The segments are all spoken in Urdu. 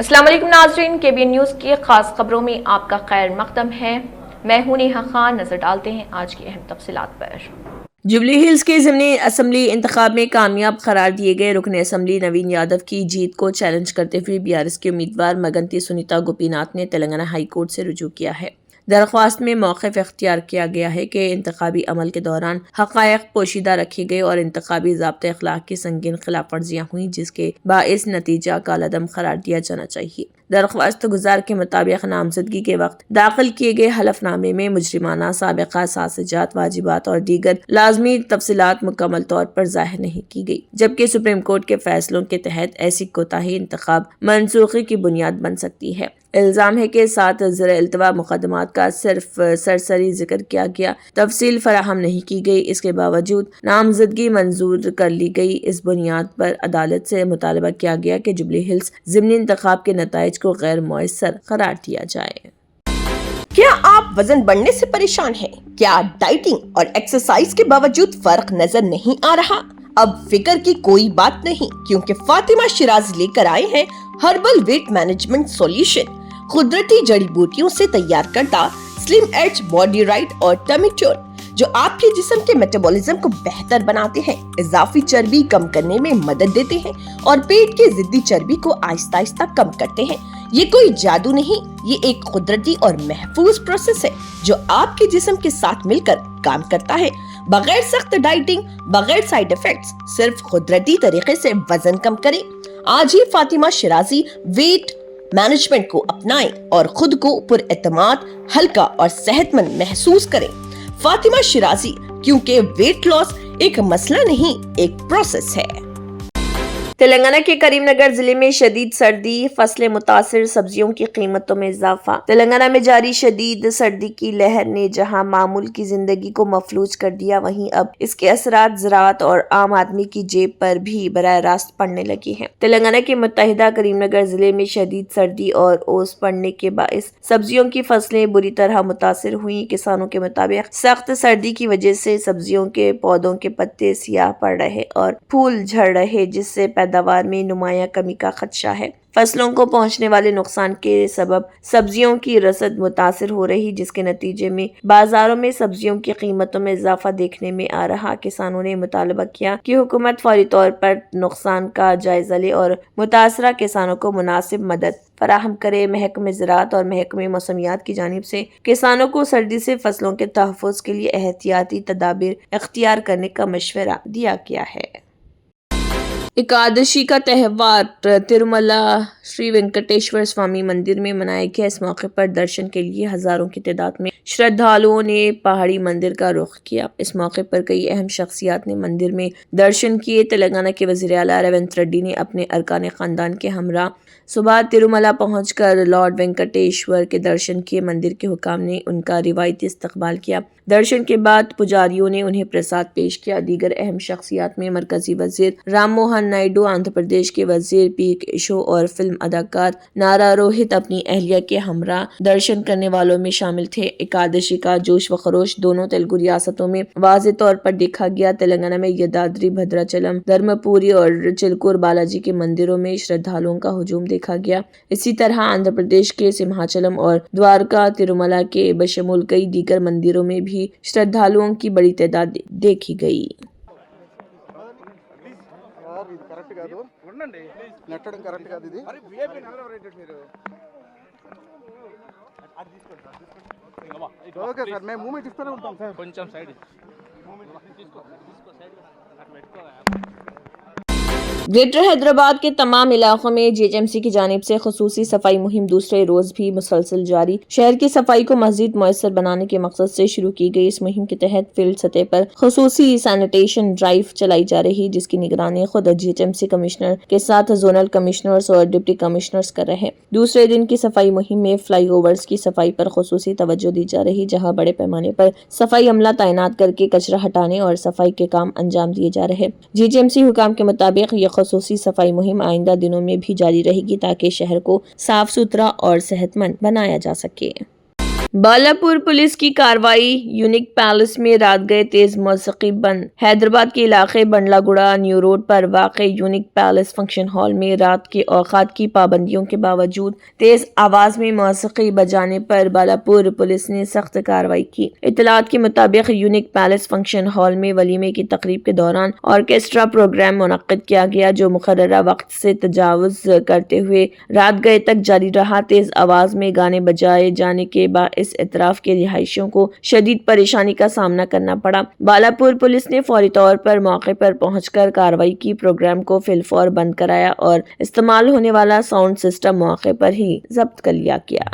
السلام علیکم ناظرین، KBN نیوز کی خاص خبروں میں آپ کا خیر مقدم ہے۔ میں ہوں نیہا خان۔ نظر ڈالتے ہیں آج کی اہم تفصیلات پر۔ جوبلی ہلز کے ضمنی اسمبلی انتخاب میں کامیاب قرار دیے گئے رکن اسمبلی نوین یادو کی جیت کو چیلنج کرتے ہوئے BRS کے امیدوار مگنتی سنیتا گوپی ناتھ نے تلنگانہ ہائی کورٹ سے رجوع کیا ہے۔ درخواست میں موقف اختیار کیا گیا ہے کہ انتخابی عمل کے دوران حقائق پوشیدہ رکھے گئے اور انتخابی ضابطۂ اخلاق کی سنگین خلاف ورزیاں ہوئیں، جس کے باعث نتیجہ کالعدم قرار دیا جانا چاہیے۔ درخواست گزار کے مطابق نامزدگی کے وقت داخل کیے گئے حلف نامے میں مجرمانہ سابقہ سازشات، واجبات اور دیگر لازمی تفصیلات مکمل طور پر ظاہر نہیں کی گئی، جبکہ سپریم کورٹ کے فیصلوں کے تحت ایسی کوتاہی انتخاب منسوخی کی بنیاد بن سکتی ہے۔ الزام ہے کہ 7 زیر التوا مقدمات کا صرف سرسری ذکر کیا گیا، تفصیل فراہم نہیں کی گئی۔ اس کے باوجود نامزدگی منظور کر لی گئی۔ اس بنیاد پر عدالت سے مطالبہ کیا گیا کہ جوبلی ہلز ضمنی انتخاب کے نتائج کو غیر مؤثر قرار دیا جائے۔ کیا آپ وزن بڑھنے سے پریشان ہیں؟ کیا ڈائٹنگ اور ایکسرسائز کے باوجود فرق نظر نہیں آ رہا؟ اب فکر کی کوئی بات نہیں، کیونکہ فاطمہ شیرازی لے کر آئے ہیں ہربل ویٹ مینجمنٹ سولوشن۔ قدرتی جڑی بوٹیوں سے تیار کردہ سلم ایج باڈی رائٹ اور ٹمی ٹیون، جو آپ کے جسم کے میٹابولزم کو بہتر بناتے ہیں، اضافی چربی کم کرنے میں مدد دیتے ہیں اور پیٹ کی ضدی چربی کو آہستہ آہستہ کم کرتے ہیں۔ یہ کوئی جادو نہیں، یہ ایک قدرتی اور محفوظ پروسیس ہے جو آپ کے جسم کے ساتھ مل کر کام کرتا ہے، بغیر سخت ڈائٹنگ، بغیر سائیڈ ایفیکٹس، صرف قدرتی طریقے سے وزن کم کریں۔ آج ہی فاطمہ شیرازی ویٹ مینجمنٹ کو اپنائیں اور خود کو پر اعتماد، ہلکا اور صحت مند محسوس کریں۔ فاطمہ شیرازی، کیونکہ ویٹ لاس ایک مسئلہ نہیں، ایک پروسیس ہے۔ تلنگانہ کے کریم نگر ضلع میں شدید سردی، فصلیں متاثر، سبزیوں کی قیمتوں میں اضافہ۔ تلنگانہ میں جاری شدید سردی کی لہر نے جہاں معمول کی زندگی کو مفلوج کر دیا، وہیں اب اس کے اثرات زراعت اور عام آدمی کی جیب پر بھی براہ راست پڑنے لگے ہیں۔ تلنگانہ کے متحدہ کریم نگر ضلع میں شدید سردی اور اوس پڑنے کے باعث سبزیوں کی فصلیں بری طرح متاثر ہوئیں۔ کسانوں کے مطابق سخت سردی کی وجہ سے سبزیوں کے پودوں کے پتے سیاہ پڑ رہے اور پھول جھڑ رہے، جس سے پیداوار میں نمایاں کمی کا خدشہ ہے۔ فصلوں کو پہنچنے والے نقصان کے سبب سبزیوں کی رسد متاثر ہو رہی، جس کے نتیجے میں بازاروں میں سبزیوں کی قیمتوں میں اضافہ دیکھنے میں آ رہا۔ کسانوں نے مطالبہ کیا کہ حکومت فوری طور پر نقصان کا جائزہ لے اور متاثرہ کسانوں کو مناسب مدد فراہم کرے۔ محکمہ زراعت اور محکمہ موسمیات کی جانب سے کسانوں کو سردی سے فصلوں کے تحفظ کے لیے احتیاطی تدابیر اختیار کرنے کا مشورہ دیا گیا ہے۔ اکادشی کا تہوار تروملا شری وینکٹیشور سوامی مندر میں منایا گیا۔ اس موقع پر درشن کے لیے ہزاروں کی تعداد میں شردھالوؤں نے پہاڑی مندر کا رخ کیا۔ اس موقع پر کئی اہم شخصیات نے مندر میں درشن کیے۔ تلنگانہ کے وزیر اعلیٰ ریونت ریڈی نے اپنے ارکان خاندان کے ہمراہ صبح تروملا پہنچ کر لارڈ وینکٹیشور کے درشن کیے۔ مندر کے حکام نے ان کا روایتی استقبال کیا۔ درشن کے بعد پجاریوں نے انہیں پرساد پیش کیا۔ دیگر اہم شخصیات میں مرکزی وزیر رام موہن نائیڈو، آندھرا پردیش کے وزیر پی کیشو اور فلم اداکار نارا روہت اپنی اہلیہ کے ہمراہ درشن کرنے والوں میں شامل تھے۔ اکادشی کا جوش و خروش دونوں تلگو ریاستوں میں واضح طور پر دیکھا گیا۔ تلنگانہ میں یدادری بھدراچلم، دھرمپوری اور چلکور بالاجی کے مندروں میں شردھالوؤں کا ہجوم دیکھا گیا۔ اسی طرح آندھرا پردیش کے سمہاچلم اور دوارکا تروملا کے بشمول کئی دیگر مندروں میں بھی شردھالوؤں کی بڑی تعداد دیکھی گئی۔ گریٹر حیدرآباد کے تمام علاقوں میں GHMC کی جانب سے خصوصی صفائی مہم دوسرے روز بھی مسلسل جاری۔ شہر کی صفائی کو مزید مؤثر بنانے کے مقصد سے شروع کی گئی اس مہم کے تحت فیلڈ سطح پر خصوصی سینیٹیشن ڈرائیو چلائی جا رہی، جس کی نگرانی خود GHMC کمشنر کے ساتھ زونل کمشنرز اور ڈپٹی کمشنرز کر رہے۔ دوسرے دن کی صفائی مہم میں فلائی اوورز کی صفائی پر خصوصی توجہ دی جا رہی، جہاں بڑے پیمانے پر صفائی عملہ تعینات کر کے کچرا ہٹانے اور صفائی کے کام انجام دیے جا رہے۔ GHMC حکام کے مطابق یہ خصوصی صفائی مہم آئندہ دنوں میں بھی جاری رہے گی، تاکہ شہر کو صاف ستھرا اور صحت مند بنایا جا سکے۔ بالاپور پولیس کی کارروائی، یونیک پیلس میں رات گئے تیز موسیقی بند۔ حیدرآباد کے علاقے بنڈلا گوڑا نیو روڈ پر واقع یونیک پیلس فنکشن ہال میں رات کے اوقات کی پابندیوں کے باوجود تیز آواز میں موسیقی بجانے پر بالاپور پولیس نے سخت کارروائی کی۔ اطلاعات کے مطابق یونیک پیلس فنکشن ہال میں ولیمے کی تقریب کے دوران آرکیسٹرا پروگرام منعقد کیا گیا، جو مقررہ وقت سے تجاوز کرتے ہوئے رات گئے تک جاری رہا۔ تیز آواز میں گانے بجائے جانے کے باعث اس اطراف کے رہائشیوں کو شدید پریشانی کا سامنا کرنا پڑا۔ بالاپور پولیس نے فوری طور پر موقع پر پہنچ کر کارروائی کی، پروگرام کو فی الفور بند کرایا اور استعمال ہونے والا ساؤنڈ سسٹم موقع پر ہی ضبط کر لیا گیا۔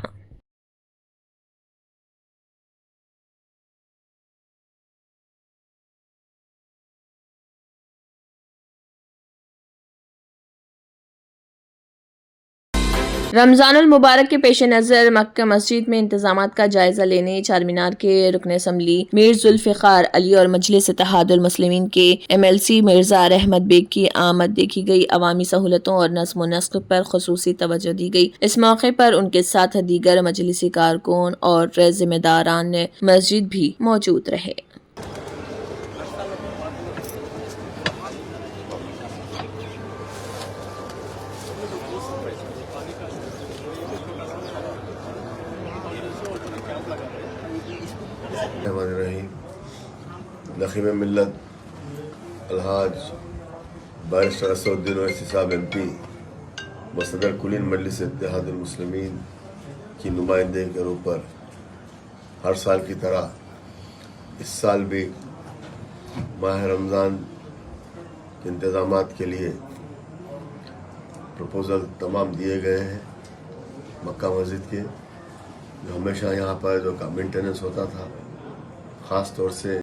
رمضان المبارک کے پیش نظر مکہ مسجد میں انتظامات کا جائزہ لینے چار مینار کے رکن اسمبلی میر ذوالفقار علی اور مجلس اتحاد المسلمین کے MLC مرزا احمد بیگ کی آمد دیکھی گئی۔ عوامی سہولتوں اور نظم و نسق پر خصوصی توجہ دی گئی۔ اس موقع پر ان کے ساتھ دیگر مجلسی کارکن اور ذمہ داران مسجد بھی موجود رہے۔ نخیم ملت الحاج بارسٹر اسد الدین اویسی صاحب MP صدر کلین مجلس اتحاد المسلمین کی نمائندگی کے اوپر ہر سال کی طرح اس سال بھی ماہ رمضان کے انتظامات کے لیے پروپوزل تمام دیے گئے ہیں مکہ مسجد کے، جو ہمیشہ یہاں پر جو مینٹیننس ہوتا تھا، خاص طور سے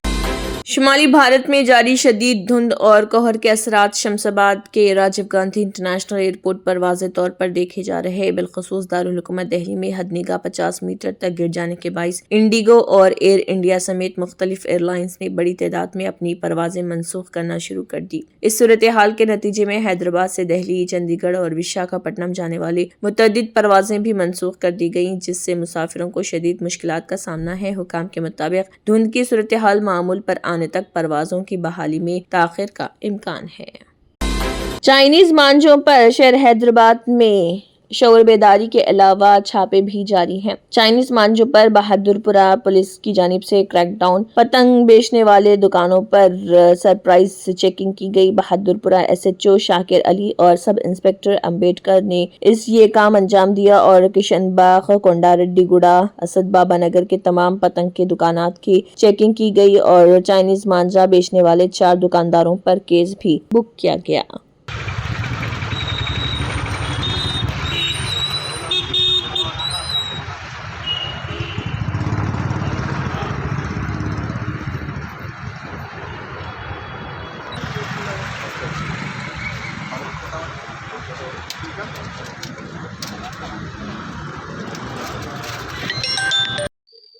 شمالی بھارت میں جاری شدید دھند اور کوہر کے اثرات شمس آباد کے راجیو گاندھی انٹرنیشنل ایئرپورٹ پر واضح طور پر دیکھے جا رہے ہیں۔ بالخصوص دارالحکومت دہلی میں حد نگاہ 50 میٹر تک گر جانے کے باعث انڈیگو اور ایئر انڈیا سمیت مختلف ایئر لائنز نے بڑی تعداد میں اپنی پروازیں منسوخ کرنا شروع کر دی۔ اس صورتحال کے نتیجے میں حیدرآباد سے دہلی، چندی گڑھ اور وشاکھاپٹنم جانے والی متعدد پروازیں بھی منسوخ کر دی گئیں، جس سے مسافروں کو شدید مشکلات کا سامنا ہے۔ حکام کے مطابق دھند کی صورتحال معمول پر آنے تک پروازوں کی بحالی میں تاخیر کا امکان ہے۔ چائنیز مانجوں پر شہر حیدرآباد میں شعور بیداری کے علاوہ چھاپے بھی جاری ہیں۔ چائنیز مانجوں پر بہادر پورہ پولیس کی جانب سے کریک ڈاؤن، پتنگ بیچنے والے دکانوں پر سرپرائز چیکنگ کی گئی۔ بہادر پورہ SHO شاکر علی اور سب انسپکٹر امبیڈکر نے یہ کام انجام دیا اور کشن باغ، کونڈا ریڈی گوڑا، اسد بابا نگر کے تمام پتنگ کے دکانات کی چیکنگ کی گئی اور چائنیز مانجا بیچنے والے 4 دکانداروں پر کیس بھی بک کیا گیا۔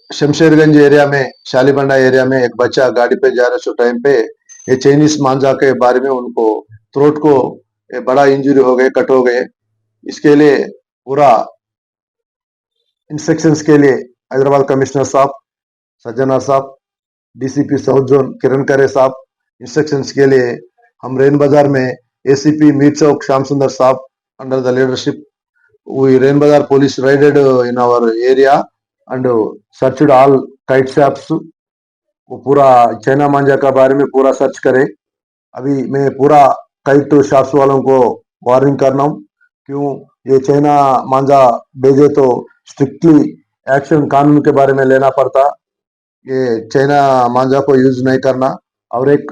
شمشیر گنج ایریا میں، شالی بنڈا ایریا میں ایک بچہ گاڑی پہ جا رہا سو ٹائم پہ یہ چائنیز مانجا کے بارے میں ان کو تھروٹ کو بڑا انجری ہو گئے، کٹ ہو گئے۔ اس کے لیے پورا انسٹرکشنز کے لیے حیدرآباد کمشنر صاحب سجنا صاحب، DCP ساؤتھ زون کرن کرے صاحب، انسٹرکشنز کے لیے ہم رین بازار میں ACP میر چوک شام سندر صاحب انڈر دا لیڈرشپ we رین بازار police raided in our area and searched all kite shops. وہ پورا چائنا مانجا کا بارے میں پورا سرچ کرے۔ ابھی میں پورا کائٹ شاپس والوں کو وارننگ کرنا ہوں، کیوں یہ چائنا مانجا بھیجے تو اسٹرکٹلی ایکشن قانون کے بارے میں لینا پڑتا۔ یہ چائنا مانجا کو یوز نہیں کرنا، اور ایک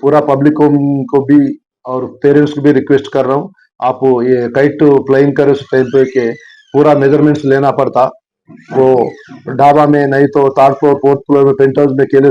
پورا پبلک کو بھی اور پیرنٹس کو بھی ریکویسٹ کر رہا ہوں، آپ یہ کائٹ فلائنگ کرے اس ٹائم پہ کہ پورا میجرمنٹس لینا پڑتا۔ وہ ڈھابا میں نہیں تو 3rd فلور 4th فلور میں پینٹ ہاؤس میں کیلے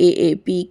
AAP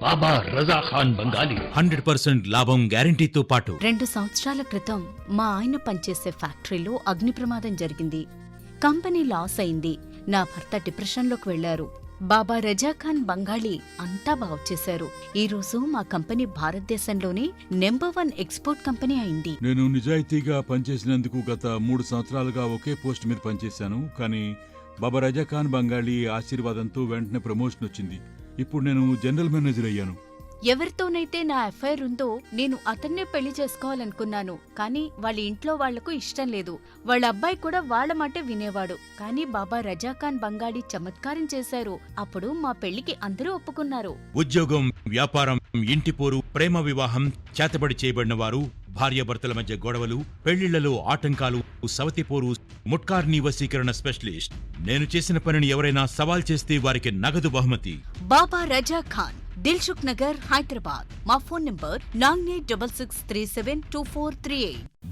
బాబా రజా ఖాన్ బంగాలి 100% లాభం గ్యారెంటీతో పాటు 2 సంవత్సరాల క్రితం మా ఆయన పనిచేసే ఫ్యాక్టరీలో అగ్ని ప్రమాదం జరిగింది. కంపెనీ లాస్ అయింది. నా భర్త డిప్రెషన్లోకి వెళ్లారు. బాబా రజా ఖాన్ బంగాళీ అంతా బాగు చేశారు. ఈ రోజు మా కంపెనీ భారతదేశంలోనే నెంబర్ 1 ఎక్స్పోర్ట్ కంపెనీ అయింది. నేను నిజాయితీగా పనిచేసినందుకు గత 3 సంవత్సరాలుగా ఒకే పోస్ట్ మీద పనిచేశాను. కానీ బాబా రజా ఖాన్ బంగాళీ ఆశీర్వాదంతో వెంటనే ప్రమోషన్ వచ్చింది. ఇప్పుడు నేను జనరల్ మేనేజర్ అయ్యాను. ఎవరితోనైతే నా అఫైర్ ఉందో నేను అతన్నే పెళ్లి చేసుకోవాలనుకున్నాను. కానీ వాళ్ళ ఇంట్లో వాళ్లకు ఇష్టం లేదు. వాళ్ళ అబ్బాయి కూడా వాళ్ళ మాటే వినేవాడు. కానీ బాబా రజా ఖాన్ బంగాళీ చమత్కారం చేశారు. అప్పుడు మా పెళ్లికి అందరూ ఒప్పుకున్నారు. ఉద్యోగం, వ్యాపారం, ఇంటి పోరు, ప్రేమ వివాహం, చేతబడి చేయబడిన వారు, భార్యాభర్తల మధ్య గొడవలు, పెళ్లిళ్లలో ఆటంకాలు, సవతిపోరు, ముట్కార్నీ వశీకరణ స్పెషలిస్ట్. నేను చేసిన పనిని ఎవరైనా సవాల్ చేస్తే వారికి నగదు బహుమతి. బాబా రజా ఖాన్, దిల్సుఖ్ నగర్, హైదరాబాద్. మా phone number 9866372438.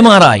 MRI,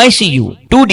ICU, 2D